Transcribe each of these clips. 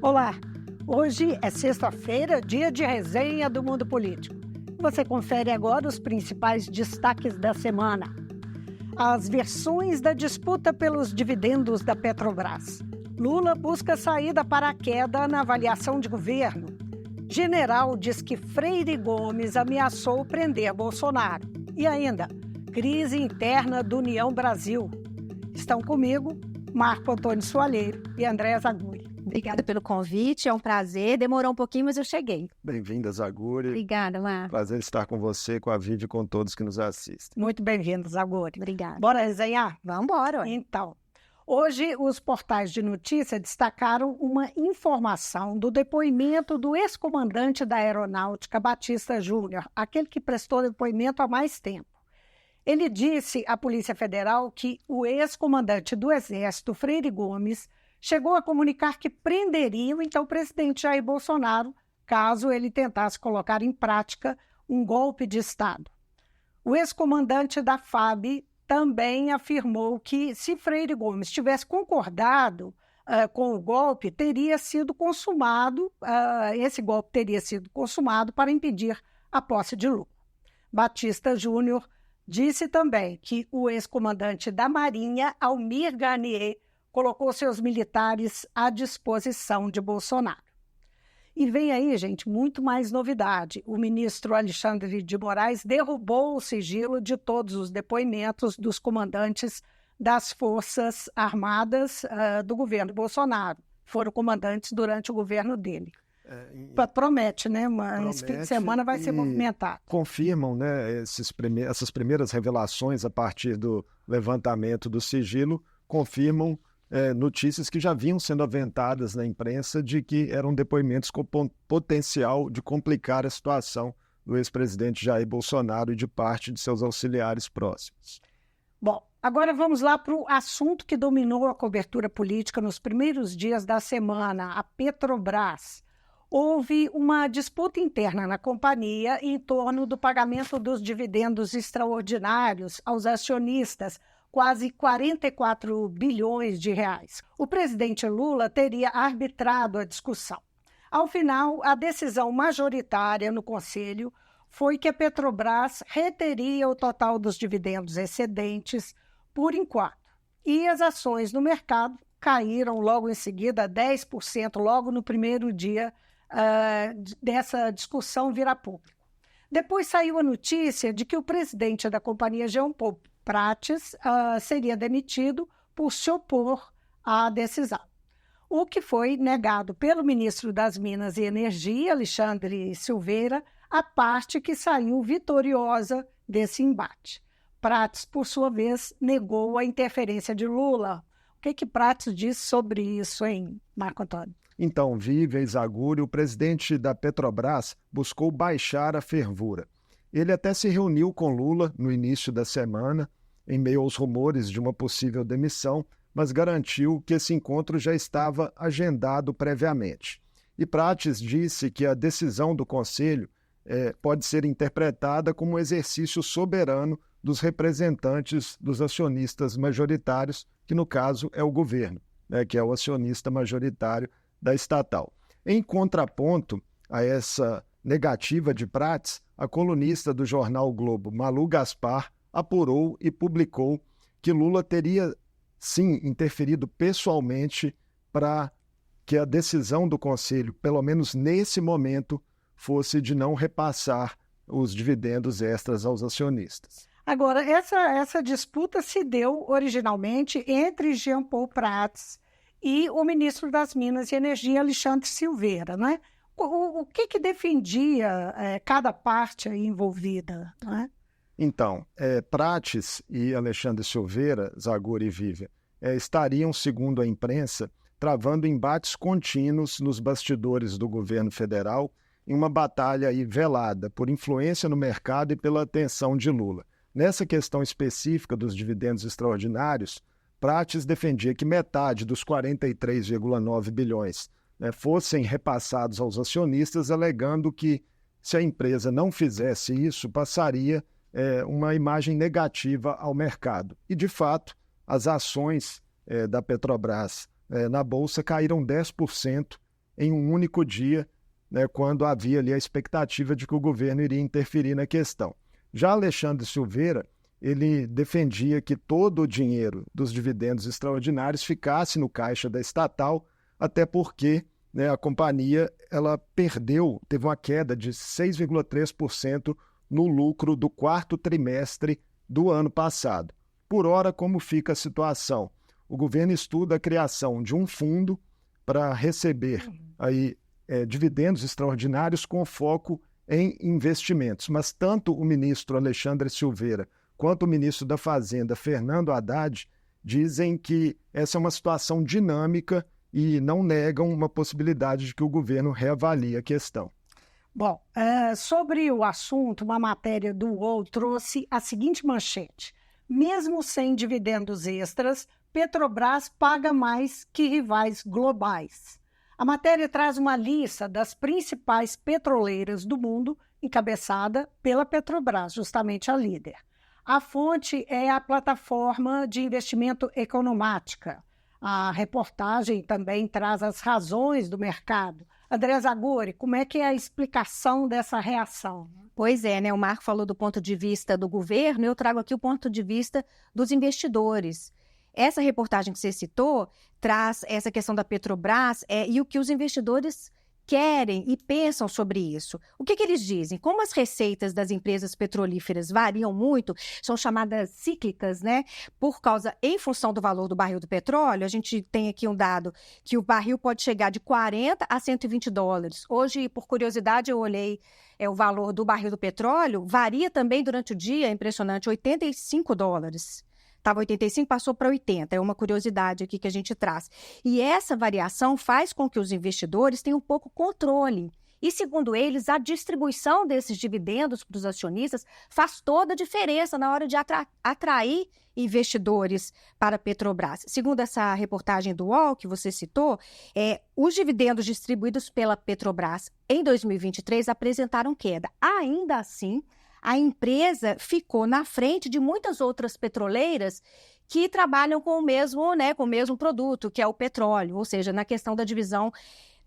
Olá, hoje é sexta-feira, dia de resenha do Mundo Político. Você confere agora os principais destaques da semana. As versões da disputa pelos dividendos da Petrobras. Lula busca saída para a queda na avaliação de governo. General diz que Freire Gomes ameaçou prender Bolsonaro. E ainda, crise interna do União Brasil. Estão comigo Marco Antônio Soalheiro e Andréa Zaguri. Obrigada pelo convite, é um prazer. Demorou um pouquinho, mas eu cheguei. Bem-vinda, Zaguri. Obrigada, Mar. Prazer estar com você, com a Vivi e com todos que nos assistem. Muito bem-vindo, Zaguri. Obrigada. Bora resenhar? Vamos embora. Então, hoje os portais de notícia destacaram uma informação do depoimento do ex-comandante da Aeronáutica, Batista Júnior, aquele que prestou depoimento há mais tempo. Ele disse à Polícia Federal que o ex-comandante do Exército, Freire Gomes, chegou a comunicar que prenderia o então presidente Jair Bolsonaro caso ele tentasse colocar em prática um golpe de Estado. O ex-comandante da FAB também afirmou que, se Freire Gomes tivesse concordado com o golpe, teria sido consumado, esse golpe teria sido consumado para impedir a posse de Lula. Batista Júnior disse também que o ex-comandante da Marinha, Almir Garnier, colocou seus militares à disposição de Bolsonaro. E vem aí, gente, muito mais novidade. O ministro Alexandre de Moraes derrubou o sigilo de todos os depoimentos dos comandantes das Forças Armadas do governo Bolsonaro. Foram comandantes durante o governo dele. Promete, né? Esse fim de semana vai ser movimentado. Confirmam, né, essas primeiras revelações a partir do levantamento do sigilo, confirmam notícias que já vinham sendo aventadas na imprensa de que eram depoimentos com potencial de complicar a situação do ex-presidente Jair Bolsonaro e de parte de seus auxiliares próximos. Bom, agora vamos lá para o assunto que dominou a cobertura política nos primeiros dias da semana, a Petrobras. Houve uma disputa interna na companhia em torno do pagamento dos dividendos extraordinários aos acionistas, quase 44 bilhões de reais. O presidente Lula teria arbitrado a discussão. Ao final, a decisão majoritária no Conselho foi que a Petrobras reteria o total dos dividendos excedentes por enquanto. E as ações no mercado caíram logo em seguida 10%, logo no primeiro dia dessa discussão virar público. Depois saiu a notícia de que o presidente da companhia, Jean Paul Prates, seria demitido por se opor à decisão, o que foi negado pelo ministro das Minas e Energia, Alexandre Silveira, a parte que saiu vitoriosa desse embate. Prates, por sua vez, negou a interferência de Lula. O que Prates disse sobre isso, hein, Marco Antônio? Então, Vivi e Zaguri, o presidente da Petrobras buscou baixar a fervura. Ele até se reuniu com Lula no início da semana, em meio aos rumores de uma possível demissão, mas garantiu que esse encontro já estava agendado previamente. E Prates disse que a decisão do Conselho pode ser interpretada como um exercício soberano dos representantes dos acionistas majoritários, que no caso é o governo, que é o acionista majoritário da estatal. Em contraponto a essa negativa de Prates, a colunista do jornal Globo, Malu Gaspar, apurou e publicou que Lula teria, sim, interferido pessoalmente para que a decisão do Conselho, pelo menos nesse momento, fosse de não repassar os dividendos extras aos acionistas. Agora, essa disputa se deu originalmente entre Jean Paul Prates e o ministro das Minas e Energia, Alexandre Silveira, né? O que defendia cada parte aí envolvida, né? Então, Prates e Alexandre Silveira, Zaguri e Vivian, estariam, segundo a imprensa, travando embates contínuos nos bastidores do governo federal em uma batalha aí velada por influência no mercado e pela atenção de Lula. Nessa questão específica dos dividendos extraordinários, Prates defendia que metade dos 43,9 bilhões fossem repassados aos acionistas, alegando que, se a empresa não fizesse isso, passaria uma imagem negativa ao mercado. E, de fato, as ações da Petrobras na Bolsa caíram 10% em um único dia, né, quando havia ali a expectativa de que o governo iria interferir na questão. Já Alexandre Silveira, ele defendia que todo o dinheiro dos dividendos extraordinários ficasse no caixa da estatal, até porque, né, a companhia ela teve uma queda de 6,3% no lucro do quarto trimestre do ano passado. Por ora, como fica a situação? O governo estuda a criação de um fundo para receber aí, dividendos extraordinários com foco em investimentos. Mas tanto o ministro Alexandre Silveira quanto o ministro da Fazenda, Fernando Haddad, dizem que essa é uma situação dinâmica e não negam uma possibilidade de que o governo reavalie a questão. Bom, sobre o assunto, uma matéria do UOL trouxe a seguinte manchete: mesmo sem dividendos extras, Petrobras paga mais que rivais globais. A matéria traz uma lista das principais petroleiras do mundo, encabeçada pela Petrobras, justamente a líder. A fonte é a plataforma de investimento Economática. A reportagem também traz as razões do mercado. André Zaguri, como é que é a explicação dessa reação? Pois é, né? O Marco falou do ponto de vista do governo, eu trago aqui o ponto de vista dos investidores. Essa reportagem que você citou traz essa questão da Petrobras e o que os investidores querem e pensam sobre isso. O que eles dizem? Como as receitas das empresas petrolíferas variam muito, são chamadas cíclicas, né? Em função do valor do barril do petróleo, a gente tem aqui um dado que o barril pode chegar de 40 a 120 dólares. Hoje, por curiosidade, eu olhei o valor do barril do petróleo, varia também durante o dia, é impressionante, 85 dólares. Estava 85, passou para 80, é uma curiosidade aqui que a gente traz. E essa variação faz com que os investidores tenham um pouco controle. E, segundo eles, a distribuição desses dividendos para os acionistas faz toda a diferença na hora de atrair investidores para a Petrobras. Segundo essa reportagem do UOL que você citou, os dividendos distribuídos pela Petrobras em 2023 apresentaram queda. Ainda assim, a empresa ficou na frente de muitas outras petroleiras que trabalham com o mesmo produto, que é o petróleo, ou seja, na questão da divisão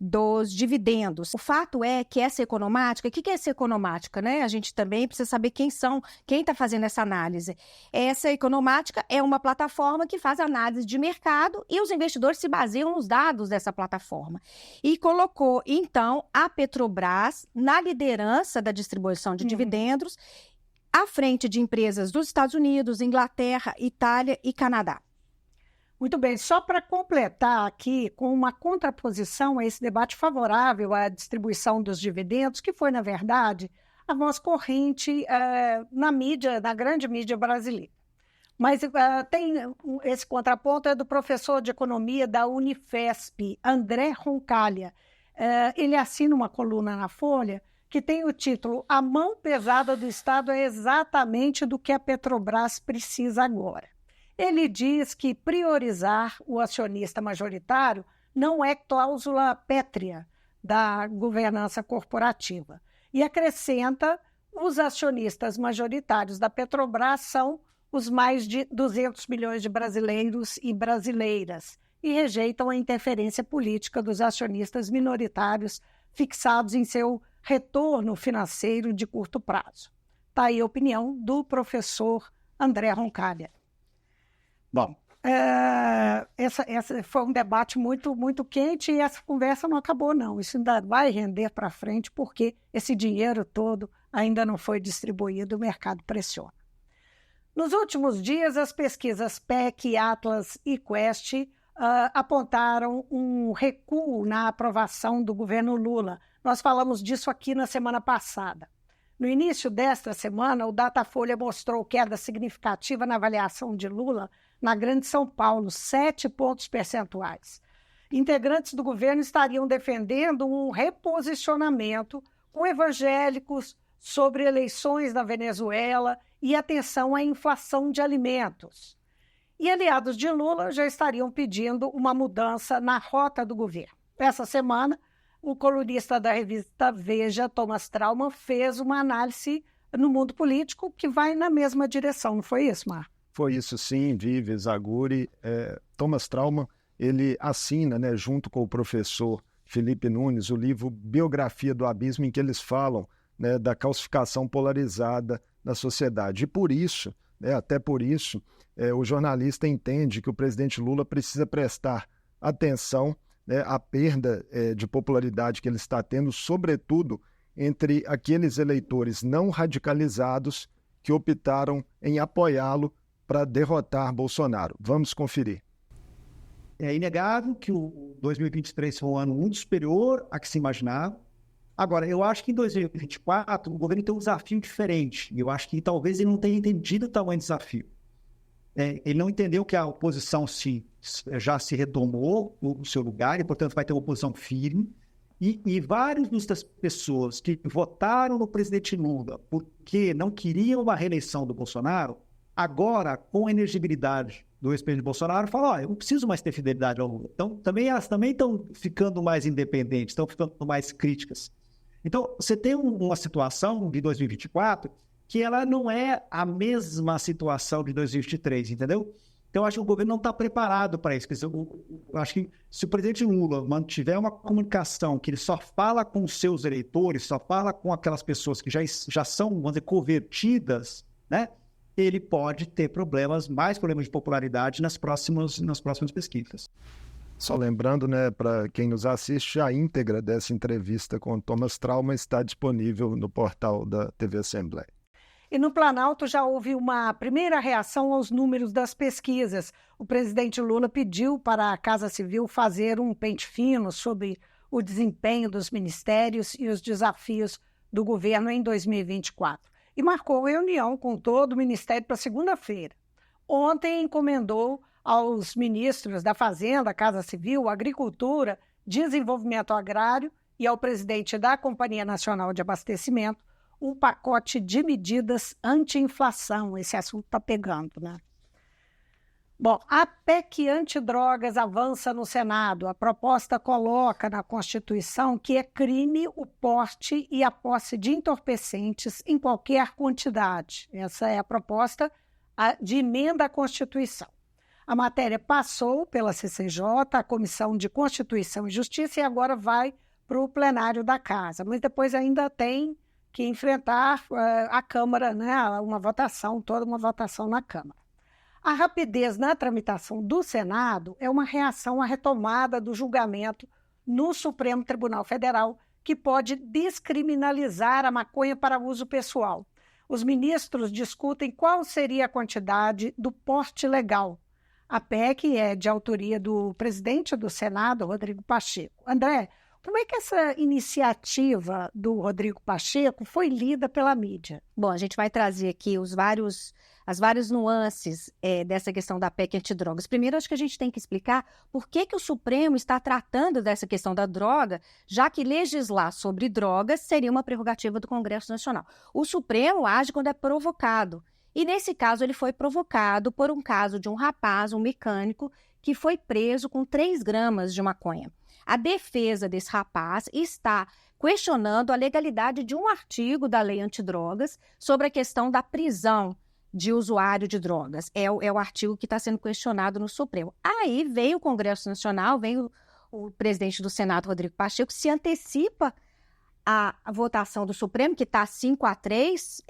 dos dividendos. O fato é que essa economática, o que é essa economática, né? A gente também precisa saber quem está fazendo essa análise. Essa economática é uma plataforma que faz análise de mercado e os investidores se baseiam nos dados dessa plataforma. E colocou, então, a Petrobras na liderança da distribuição de dividendos, à frente de empresas dos Estados Unidos, Inglaterra, Itália e Canadá. Muito bem, só para completar aqui com uma contraposição a esse debate favorável à distribuição dos dividendos, que foi, na verdade, a voz corrente na grande mídia brasileira. Mas tem esse contraponto é do professor de economia da Unifesp, André Roncalha. Ele assina uma coluna na Folha que tem o título "A mão pesada do Estado é exatamente do que a Petrobras precisa agora". Ele diz que priorizar o acionista majoritário não é cláusula pétrea da governança corporativa. E acrescenta: os acionistas majoritários da Petrobras são os mais de 200 milhões de brasileiros e brasileiras e rejeitam a interferência política dos acionistas minoritários fixados em seu retorno financeiro de curto prazo. Está aí a opinião do professor André Roncalha. Bom, essa foi um debate muito, muito quente e essa conversa não acabou, não. Isso ainda vai render para frente porque esse dinheiro todo ainda não foi distribuído, o mercado pressiona. Nos últimos dias, as pesquisas PEC, Atlas e Quest apontaram um recuo na aprovação do governo Lula. Nós falamos disso aqui na semana passada. No início desta semana, o Datafolha mostrou queda significativa na avaliação de Lula na Grande São Paulo, 7 pontos percentuais. Integrantes do governo estariam defendendo um reposicionamento com evangélicos sobre eleições na Venezuela e atenção à inflação de alimentos. E aliados de Lula já estariam pedindo uma mudança na rota do governo. Essa semana, o colunista da revista Veja, Thomas Trauman, fez uma análise no mundo político que vai na mesma direção, não foi isso, Marco? Foi isso sim, Vivi, Zaguri. Thomas Trauman, ele assina, né, junto com o professor Felipe Nunes, o livro Biografia do Abismo, em que eles falam, né, da calcificação polarizada da sociedade. E por isso, até por isso, o jornalista entende que o presidente Lula precisa prestar atenção, à perda de popularidade que ele está tendo, sobretudo entre aqueles eleitores não radicalizados que optaram em apoiá-lo para derrotar Bolsonaro. Vamos conferir. É inegável que o 2023 foi um ano muito superior a que se imaginava. Agora, eu acho que em 2024 o governo tem um desafio diferente. E eu acho que talvez ele não tenha entendido o tamanho do desafio. Ele não entendeu que a oposição já se retomou o seu lugar e, portanto, vai ter uma oposição firme. E várias das pessoas que votaram no presidente Lula porque não queriam uma reeleição do Bolsonaro, agora, com a elegibilidade do ex-presidente Bolsonaro, falam, eu não preciso mais ter fidelidade ao Lula. Então, elas também estão ficando mais independentes, estão ficando mais críticas. Então, você tem uma situação de 2024 que ela não é a mesma situação de 2023, entendeu? Então, eu acho que o governo não está preparado para isso. Eu acho que se o presidente Lula mantiver uma comunicação que ele só fala com os seus eleitores, só fala com aquelas pessoas que já são, vamos dizer, convertidas, né? Ele pode ter mais problemas de popularidade nas próximas pesquisas. Só lembrando, né, para quem nos assiste, a íntegra dessa entrevista com o Thomas Trauma está disponível no portal da TV Assembleia. E no Planalto já houve uma primeira reação aos números das pesquisas. O presidente Lula pediu para a Casa Civil fazer um pente fino sobre o desempenho dos ministérios e os desafios do governo em 2024. E marcou reunião com todo o Ministério para segunda-feira. Ontem encomendou aos ministros da Fazenda, Casa Civil, Agricultura, Desenvolvimento Agrário e ao presidente da Companhia Nacional de Abastecimento um pacote de medidas anti-inflação. Esse assunto está pegando, né? Bom, a PEC antidrogas avança no Senado. A proposta coloca na Constituição que é crime o porte e a posse de entorpecentes em qualquer quantidade. Essa é a proposta de emenda à Constituição. A matéria passou pela CCJ, a Comissão de Constituição e Justiça, e agora vai para o plenário da Casa. Mas depois ainda tem que enfrentar a Câmara, né? Toda uma votação na Câmara. A rapidez na tramitação do Senado é uma reação à retomada do julgamento no Supremo Tribunal Federal, que pode descriminalizar a maconha para uso pessoal. Os ministros discutem qual seria a quantidade do porte legal. A PEC é de autoria do presidente do Senado, Rodrigo Pacheco. André, como é que essa iniciativa do Rodrigo Pacheco foi lida pela mídia? Bom, a gente vai trazer aqui as várias nuances dessa questão da PEC antidrogas. Primeiro, acho que a gente tem que explicar por que o Supremo está tratando dessa questão da droga, já que legislar sobre drogas seria uma prerrogativa do Congresso Nacional. O Supremo age quando é provocado. E, nesse caso, ele foi provocado por um caso de um rapaz, um mecânico, que foi preso com 3 gramas de maconha. A defesa desse rapaz está questionando a legalidade de um artigo da lei antidrogas sobre a questão da prisão de usuário de drogas. É o artigo que está sendo questionado no Supremo. Aí veio o Congresso Nacional, veio o presidente do Senado, Rodrigo Pacheco, se antecipa a votação do Supremo, que está 5-3,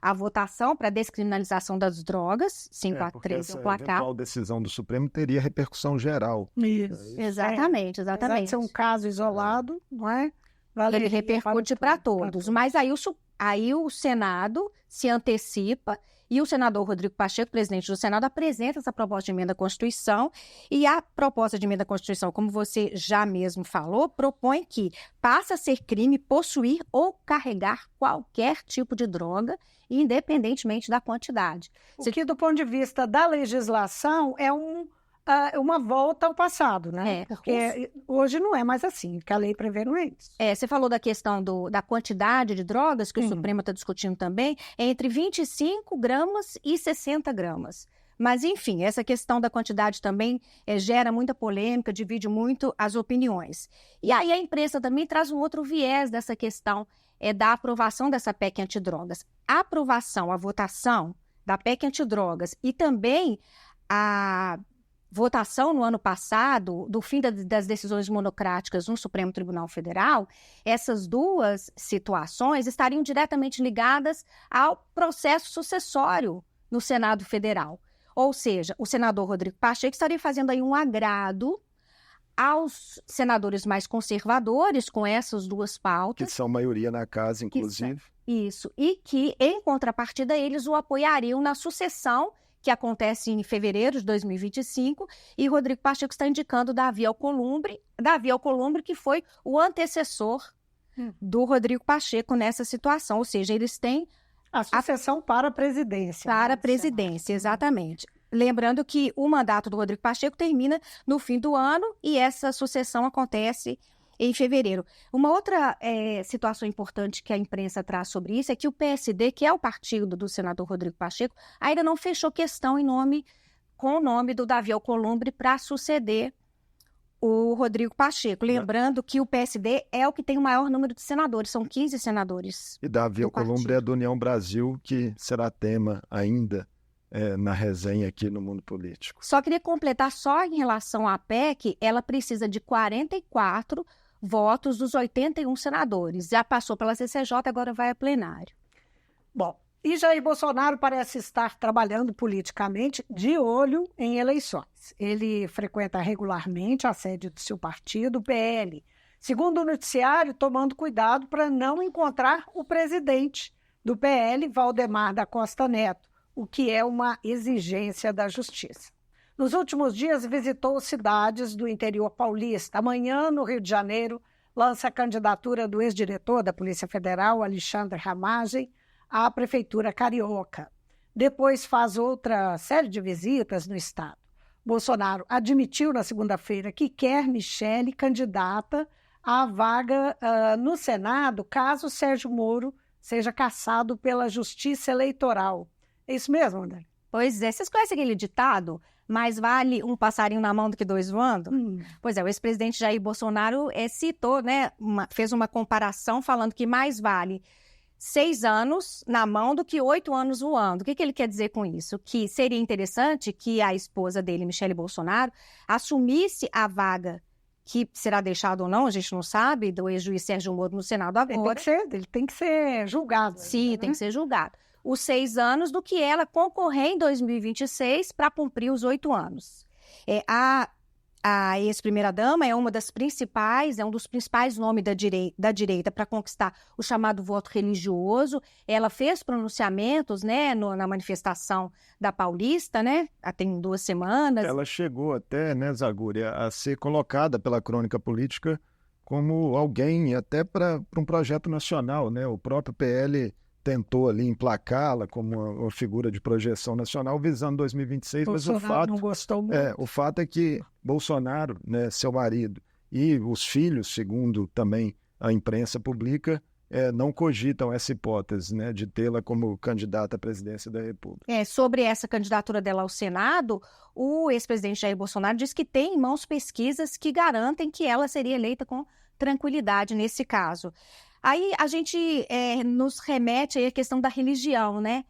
a votação para a descriminalização das drogas, 5-3 é o placar. A decisão do Supremo teria repercussão geral. Isso. Exatamente. Apesar de ser um caso isolado, não é? Ele repercute para todos. Mas aí o Senado se antecipa e o senador Rodrigo Pacheco, presidente do Senado, apresenta essa proposta de emenda à Constituição. E a proposta de emenda à Constituição, como você já mesmo falou, propõe que passa a ser crime possuir ou carregar qualquer tipo de droga, independentemente da quantidade. O que, do ponto de vista da legislação, é uma volta ao passado, né? Porque hoje não é mais assim, que a lei prevê não é isso. Você falou da questão da quantidade de drogas, que o Supremo está discutindo também, é entre 25 gramas e 60 gramas. Mas, enfim, essa questão da quantidade também gera muita polêmica, divide muito as opiniões. E aí a imprensa também traz um outro viés dessa questão da aprovação dessa PEC antidrogas. A votação da PEC antidrogas e também a votação no ano passado, do fim das decisões monocráticas no Supremo Tribunal Federal, essas duas situações estariam diretamente ligadas ao processo sucessório no Senado Federal. Ou seja, o senador Rodrigo Pacheco estaria fazendo aí um agrado aos senadores mais conservadores com essas duas pautas. Que são maioria na casa, inclusive. Isso, e que, em contrapartida, eles o apoiariam na sucessão que acontece em fevereiro de 2025, e Rodrigo Pacheco está indicando Davi Alcolumbre, que foi o antecessor do Rodrigo Pacheco nessa situação, ou seja, eles têm a sucessão para a presidência. Para a presidência, exatamente. Lembrando que o mandato do Rodrigo Pacheco termina no fim do ano e essa sucessão acontece em fevereiro. Uma outra situação importante que a imprensa traz sobre isso é que o PSD, que é o partido do senador Rodrigo Pacheco, ainda não fechou questão com o nome do Davi Alcolumbre para suceder o Rodrigo Pacheco. Lembrando que o PSD é o que tem o maior número de senadores, são 15 senadores. E Davi Alcolumbre é do União Brasil, que será tema ainda na resenha aqui no Mundo Político. Só queria completar, só em relação à PEC, ela precisa de 44 votos dos 81 senadores. Já passou pela CCJ, agora vai a plenário. Bom, e Jair Bolsonaro parece estar trabalhando politicamente de olho em eleições. Ele frequenta regularmente a sede do seu partido, o PL. Segundo o noticiário, tomando cuidado para não encontrar o presidente do PL, Valdemar da Costa Neto, o que é uma exigência da Justiça. Nos últimos dias, visitou cidades do interior paulista. Amanhã, no Rio de Janeiro, lança a candidatura do ex-diretor da Polícia Federal, Alexandre Ramagem, à Prefeitura Carioca. Depois faz outra série de visitas no estado. Bolsonaro admitiu na segunda-feira que quer Michele candidata à vaga no Senado, caso Sérgio Moro seja cassado pela Justiça Eleitoral. É isso mesmo, André? Pois é. Vocês conhecem aquele ditado? Mais vale um passarinho na mão do que dois voando? Pois é, o ex-presidente Jair Bolsonaro citou, né, fez uma comparação falando que mais vale 6 anos na mão do que 8 anos voando. O que ele quer dizer com isso? Que seria interessante que a esposa dele, Michele Bolsonaro, assumisse a vaga que será deixada ou não, a gente não sabe, do ex-juiz Sérgio Moro no Senado agora. Ele tem que ser julgado. Sim, né? Tem que ser julgado. Os 6 anos do que ela concorrer em 2026 para cumprir os 8 anos. A ex-primeira-dama é uma das principais, é um dos principais nomes da direita para conquistar o chamado voto religioso. Ela fez pronunciamentos, né, na manifestação da Paulista, né, tem 2 semanas. Ela chegou até, né, Zaguri, a ser colocada pela crônica política como alguém até para um projeto nacional, né? O próprio PL tentou ali emplacá-la como uma figura de projeção nacional visando 2026, Bolsonaro mas o fato não gostou muito. O fato é que Bolsonaro, né, seu marido, e os filhos, segundo também a imprensa publica, não cogitam essa hipótese, né, de tê-la como candidata à presidência da República. Sobre essa candidatura dela ao Senado, o ex-presidente Jair Bolsonaro diz que tem em mãos pesquisas que garantem que ela seria eleita com tranquilidade nesse caso. Aí a gente nos remete aí à questão da religião, né?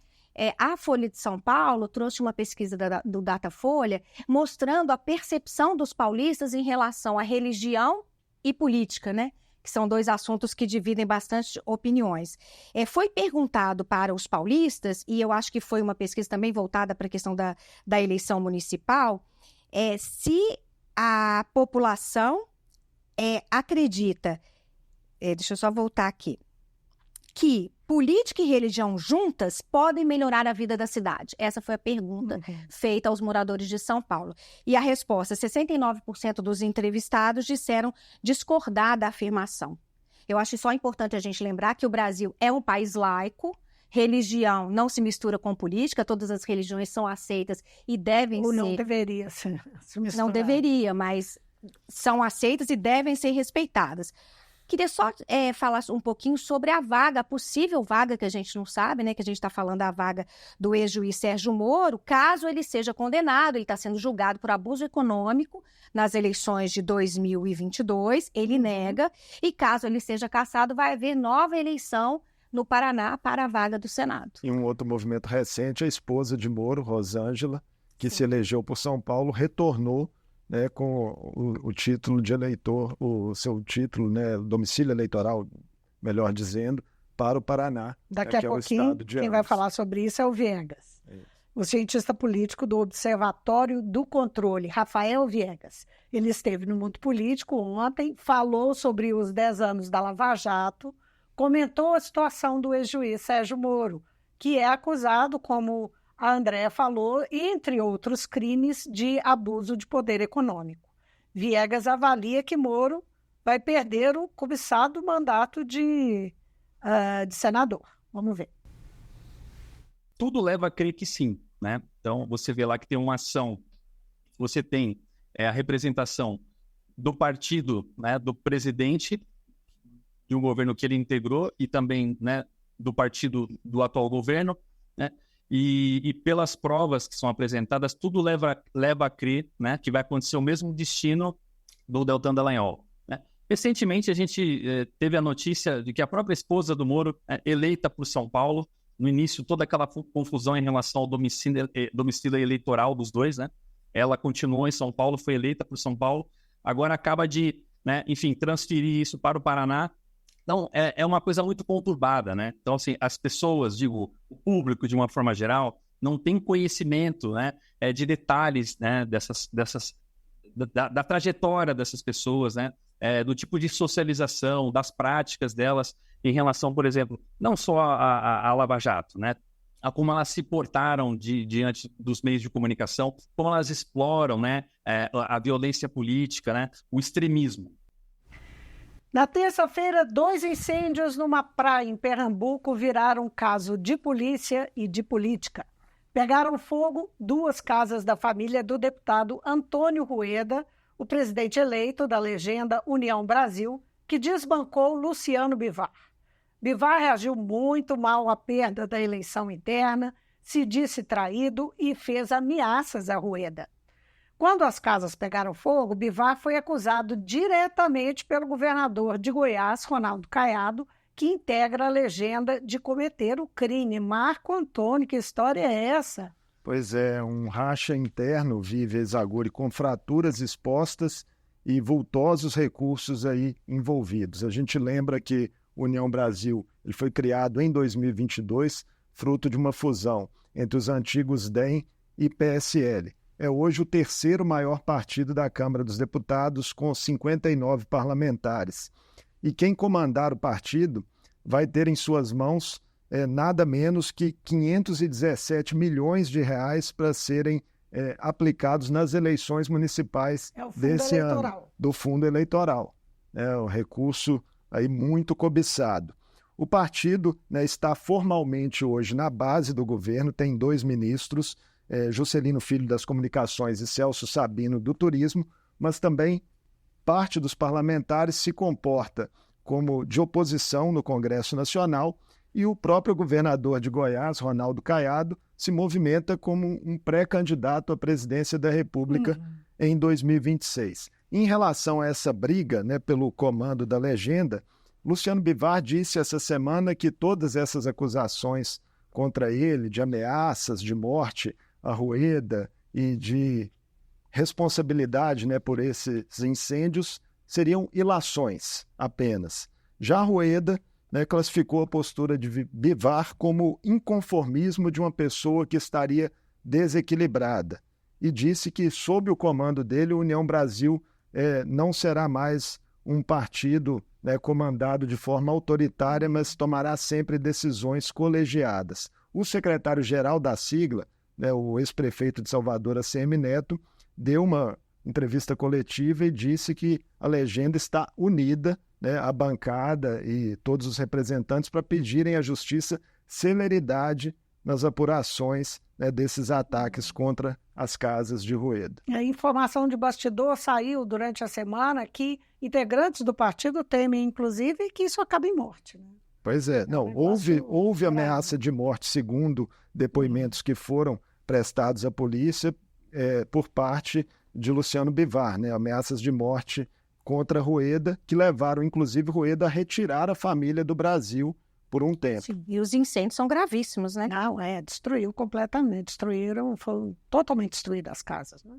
A Folha de São Paulo trouxe uma pesquisa do Datafolha mostrando a percepção dos paulistas em relação à religião e política, né? Que são 2 assuntos que dividem bastante opiniões. Foi perguntado para os paulistas, e eu acho que foi uma pesquisa também voltada para a questão da eleição municipal, se a população acredita... deixa eu só voltar aqui, que política e religião juntas podem melhorar a vida da cidade? Essa foi a pergunta feita aos moradores de São Paulo. E a resposta, 69% dos entrevistados disseram discordar da afirmação. Eu acho só importante a gente lembrar que o Brasil é um país laico, religião não se mistura com política, todas as religiões são aceitas e devem ser... Não deveria se misturar. Não deveria, mas são aceitas e devem ser respeitadas. Queria só falar um pouquinho sobre a vaga, a possível vaga que a gente não sabe, né? Que a gente está falando da vaga do ex-juiz Sérgio Moro, caso ele seja condenado, ele está sendo julgado por abuso econômico nas eleições de 2022, ele nega, e caso ele seja cassado, vai haver nova eleição no Paraná para a vaga do Senado. E um outro movimento recente, a esposa de Moro, Rosângela, que se elegeu por São Paulo, retornou, né, com o título de eleitor, o seu título, né, domicílio eleitoral, melhor dizendo, para o Paraná. Daqui a pouquinho, quem vai falar sobre isso é o Viegas, o cientista político do Observatório do Controle, Rafael Viegas. Ele esteve no Mundo Político ontem, falou sobre os 10 anos da Lava Jato, comentou a situação do ex-juiz Sérgio Moro, que é acusado, como a Andréa falou, entre outros crimes, de abuso de poder econômico. Viegas avalia que Moro vai perder o cobiçado mandato de senador. Vamos ver. Tudo leva a crer que sim, né? Então, você vê lá que tem uma ação, você tem a representação do partido, né, do presidente de um governo que ele integrou e também, né, do partido do atual governo, né? E pelas provas que são apresentadas, tudo leva a crer, né, que vai acontecer o mesmo destino do Deltan Dallagnol, né? Recentemente, a gente teve a notícia de que a própria esposa do Moro, eleita por São Paulo, no início, toda aquela confusão em relação ao domicílio eleitoral dos dois, né? Ela continuou em São Paulo, foi eleita por São Paulo, agora acaba de, né, enfim, transferir isso para o Paraná. Então, é uma coisa muito conturbada, né? Então, assim, as pessoas, digo, o público, de uma forma geral, não tem conhecimento, né, de detalhes, né, da trajetória dessas pessoas, né, do tipo de socialização, das práticas delas em relação, por exemplo, não só a Lava Jato, né, a como elas se portaram diante dos meios de comunicação, como elas exploram, né, a violência política, né, o extremismo. Na terça-feira, 2 incêndios numa praia em Pernambuco viraram caso de polícia e de política. Pegaram fogo 2 casas da família do deputado Antônio Rueda, o presidente eleito da legenda União Brasil, que desbancou Luciano Bivar. Bivar reagiu muito mal à perda da eleição interna, se disse traído e fez ameaças a Rueda. Quando as casas pegaram fogo, Bivar foi acusado diretamente pelo governador de Goiás, Ronaldo Caiado, que integra a legenda de cometer o crime. Marco Antônio, que história é essa? Pois é, um racha interno vive Exaguri com fraturas expostas e vultosos recursos aí envolvidos. A gente lembra que União Brasil ele foi criado em 2022, fruto de uma fusão entre os antigos DEM e PSL. É hoje o 3º maior partido da Câmara dos Deputados, com 59 parlamentares. E quem comandar o partido vai ter em suas mãos nada menos que 517 milhões de reais para serem aplicados nas eleições municipais desse ano, do fundo eleitoral. É um recurso aí muito cobiçado. O partido, né, está formalmente hoje na base do governo, tem 2 ministros, Juscelino Filho das Comunicações e Celso Sabino do Turismo, mas também parte dos parlamentares se comporta como de oposição no Congresso Nacional e o próprio governador de Goiás, Ronaldo Caiado, se movimenta como um pré-candidato à presidência da República em 2026. Em relação a essa briga, né, pelo comando da legenda, Luciano Bivar disse essa semana que todas essas acusações contra ele, de ameaças, de morte a Rueda e de responsabilidade, né, por esses incêndios, seriam ilações apenas. Já Rueda, né, classificou a postura de Bivar como inconformismo de uma pessoa que estaria desequilibrada e disse que, sob o comando dele, a União Brasil não será mais um partido, né, comandado de forma autoritária, mas tomará sempre decisões colegiadas. O secretário-geral da sigla, né, o ex-prefeito de Salvador, ACM Neto, deu uma entrevista coletiva e disse que a legenda está unida, né, a bancada e todos os representantes, para pedirem à justiça celeridade nas apurações, né, desses ataques contra as casas de Rueda. A informação de bastidor saiu durante a semana que integrantes do partido temem, inclusive, que isso acabe em morte, né? Pois é, não, houve ameaça de morte, segundo depoimentos que foram prestados à polícia por parte de Luciano Bivar, né? Ameaças de morte contra Rueda, que levaram, inclusive, Rueda a retirar a família do Brasil por um tempo. Sim, e os incêndios são gravíssimos, né? Não, destruiu completamente, foram totalmente destruídas as casas, né?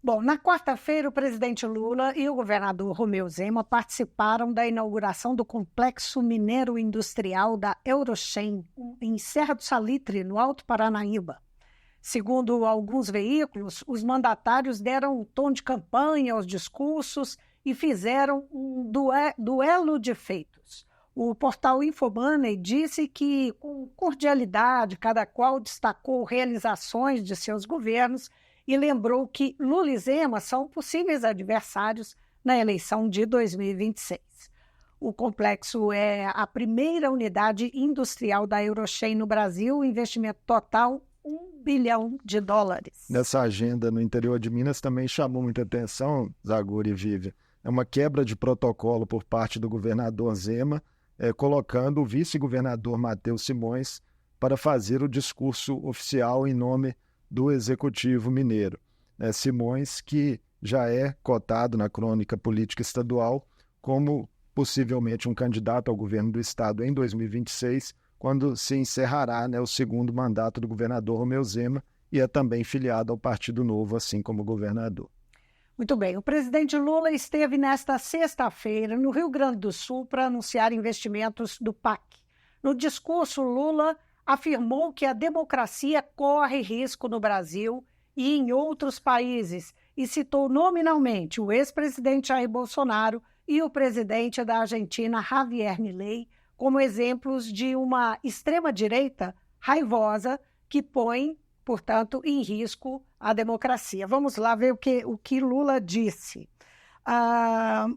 Bom, na quarta-feira, o presidente Lula e o governador Romeu Zema participaram da inauguração do complexo mineiro industrial da Eurochem, em Serra do Salitre, no Alto Paranaíba. Segundo alguns veículos, os mandatários deram um tom de campanha aos discursos e fizeram um duelo de feitos. O portal Infomoney disse que, com cordialidade, cada qual destacou realizações de seus governos e lembrou que Lula e Zema são possíveis adversários na eleição de 2026. O complexo é a primeira unidade industrial da Eurochem no Brasil, investimento total $1 bilhão. Nessa agenda no interior de Minas também chamou muita atenção, Zaguri e Vivian, é uma quebra de protocolo por parte do governador Zema, colocando o vice-governador Matheus Simões para fazer o discurso oficial em nome do Executivo Mineiro. Simões, que já é cotado na crônica política estadual como possivelmente um candidato ao governo do estado em 2026, quando se encerrará o segundo mandato do governador Romeu Zema, e é também filiado ao Partido Novo, assim como governador. Muito bem, o presidente Lula esteve nesta sexta-feira no Rio Grande do Sul para anunciar investimentos do PAC. No discurso, Lula afirmou que a democracia corre risco no Brasil e em outros países e citou nominalmente o ex-presidente Jair Bolsonaro e o presidente da Argentina, Javier Milei, como exemplos de uma extrema-direita raivosa que põe, portanto, em risco a democracia. Vamos lá ver o que Lula disse.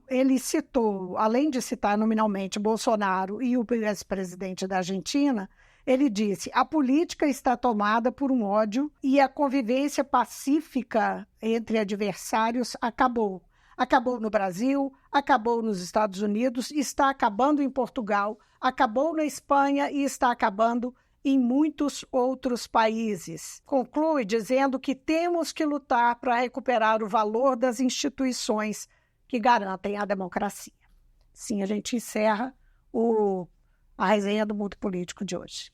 Ele citou, além de citar nominalmente Bolsonaro e o ex-presidente da Argentina, ele disse: a política está tomada por um ódio e a convivência pacífica entre adversários acabou. Acabou no Brasil, acabou nos Estados Unidos, está acabando em Portugal, acabou na Espanha e está acabando em muitos outros países. Conclui dizendo que temos que lutar para recuperar o valor das instituições que garantem a democracia. Sim, a gente encerra a resenha do Mundo Político de hoje.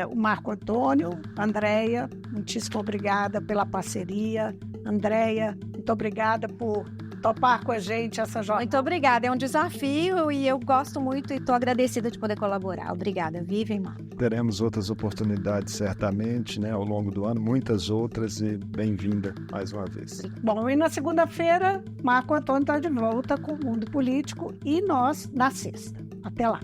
O Marco Antônio, Andréia, muitíssimo obrigada pela parceria. Andréia, muito obrigada por topar com a gente essa jornada. Muito obrigada, é um desafio e eu gosto muito e estou agradecida de poder colaborar. Obrigada, Vivian e Marco. Teremos outras oportunidades certamente, ao longo do ano, muitas outras, e bem-vinda mais uma vez. Bom, e na segunda-feira, Marco Antônio está de volta com o Mundo Político e nós na sexta. Até lá.